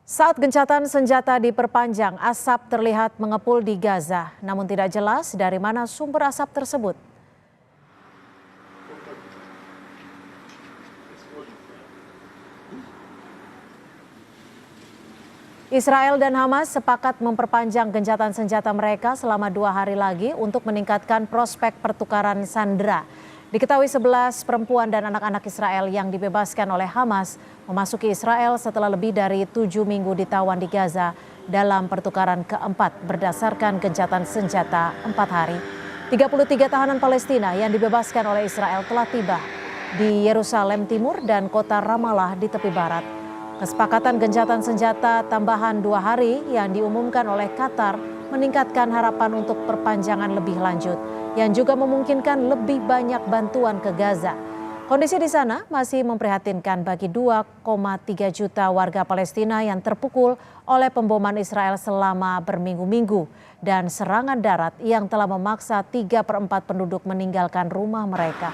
Saat gencatan senjata diperpanjang, asap terlihat mengepul di Gaza, namun tidak jelas dari mana sumber asap tersebut. Israel dan Hamas sepakat memperpanjang gencatan senjata mereka selama 2 hari lagi untuk meningkatkan prospek pertukaran sandera. Diketahui 11 perempuan dan anak-anak Israel yang dibebaskan oleh Hamas memasuki Israel setelah lebih dari 7 minggu ditawan di Gaza dalam pertukaran keempat berdasarkan gencatan senjata 4 hari. 33 tahanan Palestina yang dibebaskan oleh Israel telah tiba di Yerusalem Timur dan kota Ramallah di tepi barat. Kesepakatan gencatan senjata tambahan 2 hari yang diumumkan oleh Qatar meningkatkan harapan untuk perpanjangan lebih lanjut yang juga memungkinkan lebih banyak bantuan ke Gaza. Kondisi di sana masih memprihatinkan bagi 2,3 juta warga Palestina yang terpukul oleh pemboman Israel selama berminggu-minggu dan serangan darat yang telah memaksa 3/4 penduduk meninggalkan rumah mereka.